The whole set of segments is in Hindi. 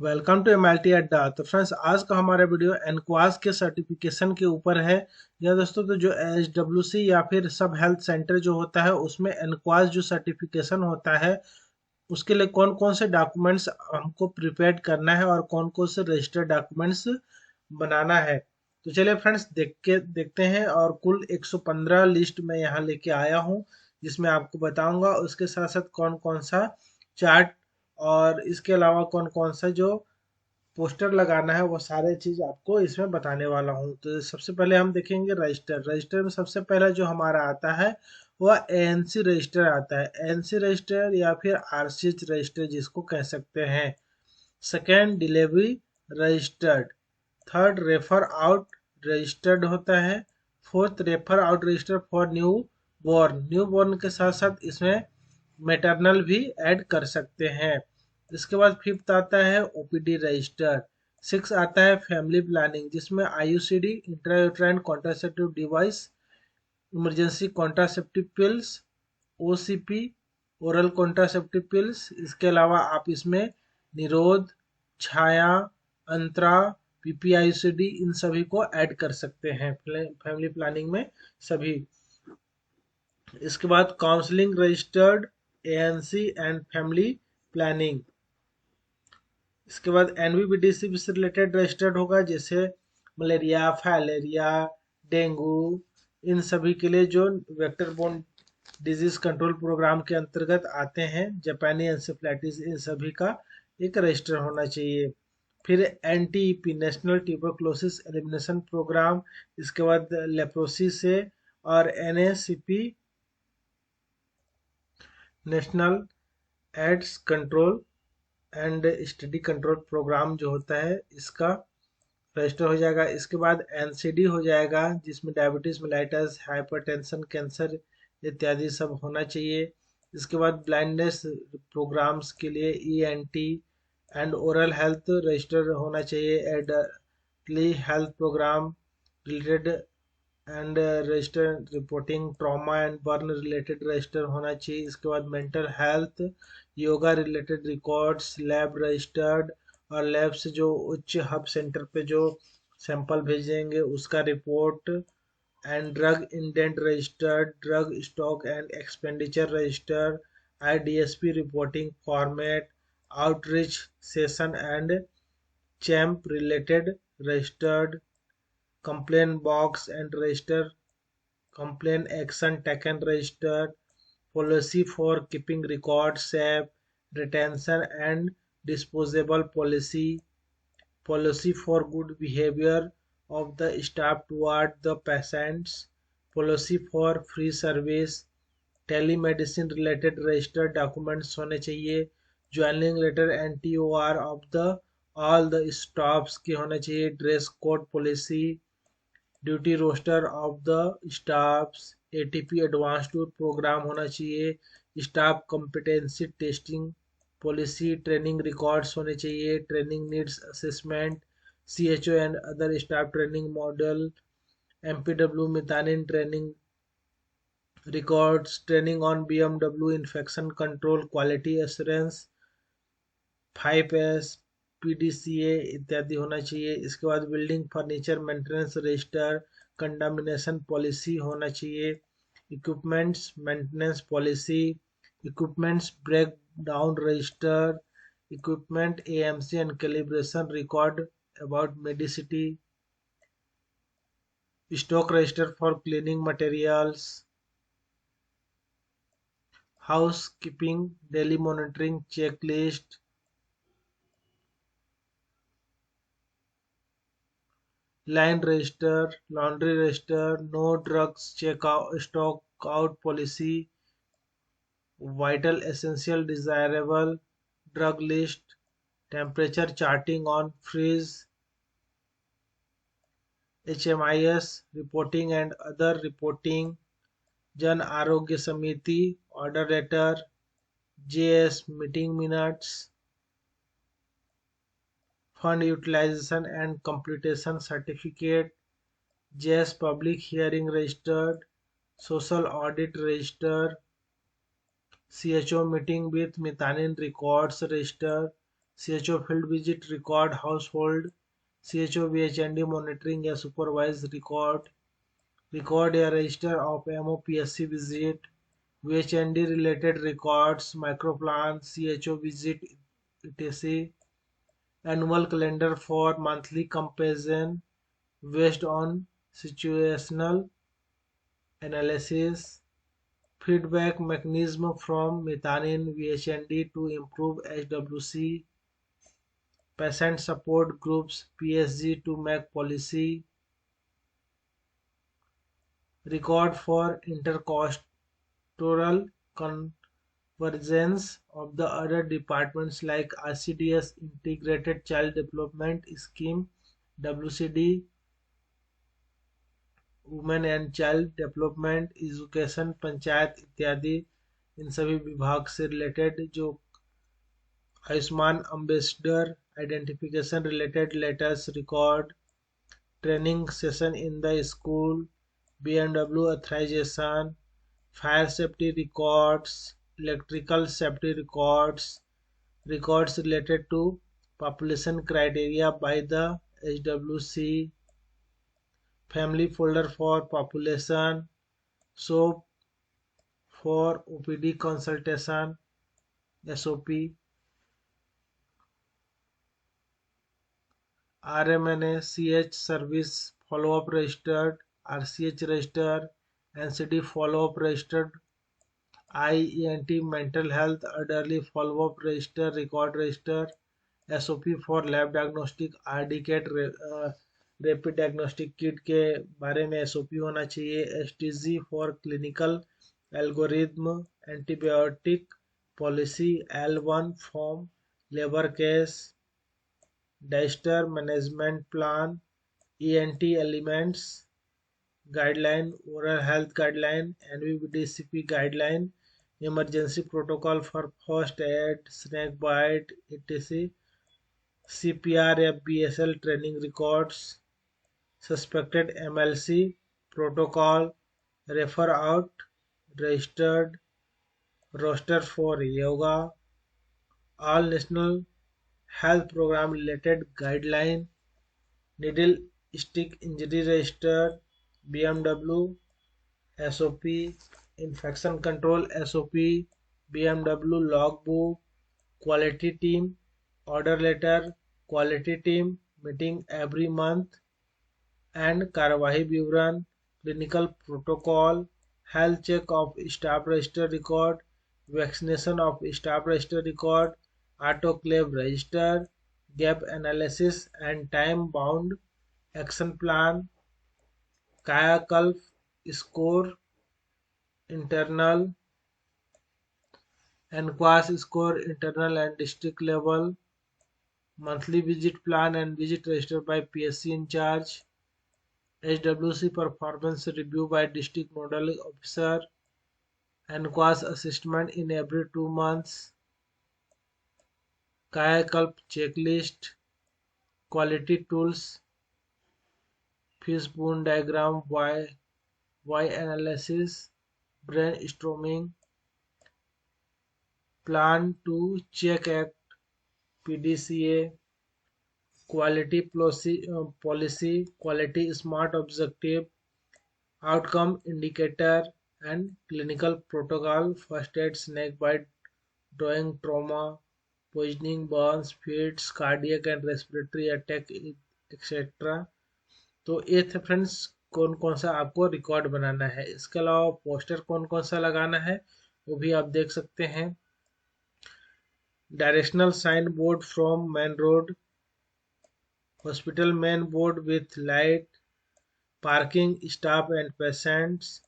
वेलकम टू एमएलटी अड्डा। तो फ्रेंड्स, आज का हमारा वीडियो एनक्वास के सर्टिफिकेशन के ऊपर है। या दोस्तों, तो जो एचडब्ल्यूसी या फिर सब हेल्थ सेंटर जो होता है उसमें एनक्वास जो सर्टिफिकेशन होता है उसके लिए कौन कौन से डॉक्यूमेंट्स हमको प्रिपेयर करना है और कौन कौन से रजिस्टर्ड डॉक्यूमेंट्स बनाना है। तो चलिए फ्रेंड्स, देखते हैं। और कुल 115 लिस्ट मैं यहाँ लेके आया हूँ जिसमें आपको बताऊंगा, उसके साथ साथ कौन कौन सा चार्ट और इसके अलावा कौन कौन सा जो पोस्टर लगाना है वो सारे चीज आपको इसमें बताने वाला हूँ। तो सबसे पहले हम देखेंगे रजिस्टर। रजिस्टर में सबसे पहला जो हमारा आता है वह एएनसी रजिस्टर आता है। एएनसी रजिस्टर या फिर आरसीएच रजिस्टर जिसको कह सकते हैं। Second, delivery registered. Third, refer out registered होता है। Fourth, refer out register for new born. New born के साथ साथ इसमें मैटरनल भी ऐड कर सकते हैं। इसके बाद फिफ्थ आता है ओपीडी रजिस्टर। सिक्स आता है फैमिली प्लानिंग जिसमें IUCD, intrauterine contraceptive device, emergency contraceptive pills, OCP, oral contraceptive pills. इसके अलावा आप इसमें निरोध, छाया, अंतरा, पीपीआईसीडी इन सभी को ऐड कर सकते हैं फैमिली प्लानिंग में सभी। इसके बाद counselling registered, ANC and family planning. इसके बाद एनवीबीडीसी से रिलेटेड रजिस्टर्ड होगा, जैसे मलेरिया, फाइलेरिया, डेंगू इन सभी के लिए जो vector borne disease control programme के अंतर्गत आते हैं। जापानी एंसेफ्लाइटिस इन सभी का एक रजिस्टर होना चाहिए। फिर NTEP, national tuberculosis elimination program. इसके बाद लेप्रोसी से, और NACP, national AIDS control and study control program जो होता है इसका रजिस्टर हो जाएगा। इसके बाद एनसीडी हो जाएगा जिसमें डायबिटीज मेलाइटस, हाइपरटेंशन, कैंसर इत्यादि सब होना चाहिए। इसके बाद ब्लाइंडनेस प्रोग्राम्स के लिए ENT and oral health register होना चाहिए। एडली health programme related and register reporting, trauma and burn related register होना चाहिए। इसके बाद mental health, yoga related records, lab registered, और लैब से जो उच्च हब सेंटर पे जो सैंपल भेजेंगे उसका report. And drug indent registered, drug stock and expenditure register, IDSP reporting format, outreach session and champ related registered, complaint box and register, complaint action taken register, policy for keeping records safe, retention and disposable policy, policy for good behavior of the staff toward the patients, policy for free service, telemedicine related registered documents होने चाहिए। Joining letter NTOR of the all the staffs के होने चाहिए। Dress code policy, duty roster of the staffs, ATP advance tour program होना चाहिए। Staff competency testing policy, training records होने चाहिए। Training needs assessment, CHO and other staff training model, MPW Mitanin training records, training on BMW infection control, quality assurance, 5S, PDCA इत्यादि होना चाहिए। इसके बाद building furniture maintenance register, contamination policy होना चाहिए। Equipments maintenance policy, equipments break down register, equipment AMC and calibration record about medicity, stock register for cleaning materials, housekeeping daily monitoring checklist, line register, laundry register, no drugs check stock out policy, vital essential desirable drug list, temperature charting on fridge, HMIS reporting and other reporting, Jan Arogya Samiti order letter, JS meeting minutes, fund utilization and completion certificate, JS public hearing registered, social audit register, CHO meeting with Mitanin records register, CHO field visit record household, CHO VHND monitoring या supervise record या register of MOPSC visit, VHND related records, microplan, CHO visit, etc. Annual calendar for monthly comparison based on situational analysis. Feedback mechanism from methionine VHND to improve HWC. Patient support groups PSG to make policy. Record for intercostal convergence of the other departments like ICDS Integrated Child Development Scheme, WCD, women and child development, education, panchayat इत्यादि। इन सभी विभाग से रिलेटेड जो Ayushman ambassador identification related letters record, training session in the school, BMW authorisation, fire safety records, electrical safety records related to population criteria by the HWC, family folder for population, SOAP for OPD consultation, SOP, RMNA CH service follow-up registered, RCH register, NCD follow-up registered, IENT mental health elderly follow-up register record register, SOP for lab diagnostic RD kit rapid diagnostic kit के बारे में SOP होना चाहिए, STG for clinical algorithm, antibiotic policy, L1 form, labour case, disaster management plan, ENT elements guideline, oral health guideline, NVBDCP guideline, emergency protocol for first aid, snake bite, etc. CPR या BSL training records, suspected MLC protocol, refer out, registered roster for yoga, all national health programme related guideline, needle stick injury register, BMW SOP, infection control SOP, BMW log book, quality team order letter, quality team meeting every month and कार्यवाही विवरण, clinical protocol, health check of staff register record, vaccination of staff register record, autoclave register, gap analysis and time bound action plan, Kayakalp score, internal NQAS score internal and district level, monthly visit plan and visit registered by PSC in charge, HWC performance review by district nodal officer, NQAS assessment in every 2 months, Kayakalp checklist, quality tools, fishbone diagram, Y analysis, brainstorming, plan to check act, PDCA, quality policy, quality smart objective, outcome indicator and clinical protocol, first aid, snake bite, drawing, trauma, poisoning, burns, fits, cardiac and respiratory attack, etc. तो ये थे फ्रेंड्स कौन कौन सा आपको रिकॉर्ड बनाना है। इसके अलावा पोस्टर कौन कौन सा लगाना है वो भी आप देख सकते हैं। Directional sign board from main road, hospital main board with light, parking staff and patients,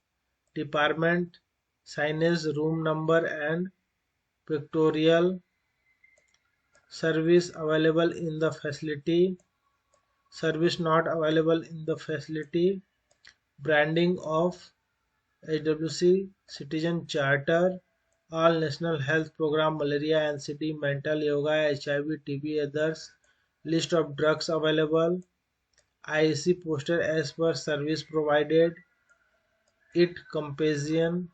department signage, room number and pictorial, service available in the facility, service not available in the facility, branding of HWC citizen charter, all national health program, malaria, NCD, mental, yoga, HIV, TB, others, list of drugs available, IEC poster as per service provided, it companion,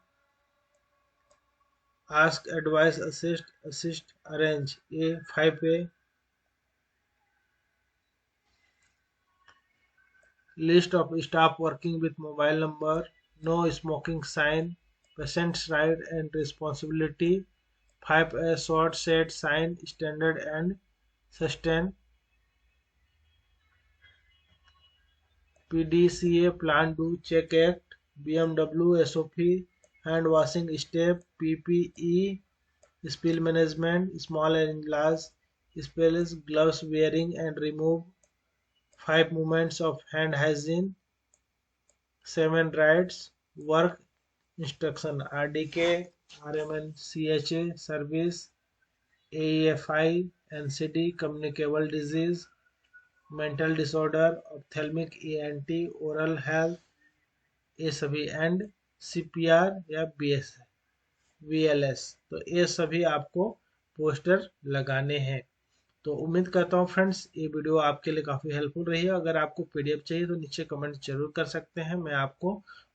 ask, advise, assist, arrange, A 5A, list of staff working with mobile number, no smoking sign, patient's right and responsibility, 5 a short set sign, standard and sustain, PDCA Plan Do Check Act, BMW SOP, hand washing step, PPE, spill management, small and large spills, gloves wearing and remove, 5 movements of hand hygiene, 7 rights, work instruction, RDK, RMN, CHA, service, AEFI, NCD, communicable disease, mental disorder, ophthalmic ENT, oral health, ये सभी एंड CPR या VLS, तो ये सभी आपको पोस्टर लगाने हैं। तो उम्मीद करता हूँ फ्रेंड्स ये वीडियो आपके लिए काफ़ी हेल्पफुल रही है। अगर आपको PDF चाहिए तो नीचे कमेंट जरूर कर सकते हैं, मैं आपको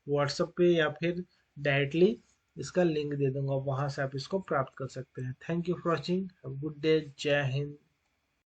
व्हाट्सएप पे या फिर डायरेक्टली इसका लिंक दे दूंगा, वहां से आप इसको प्राप्त कर सकते हैं। Thank you for watching, good day, जय हिंद।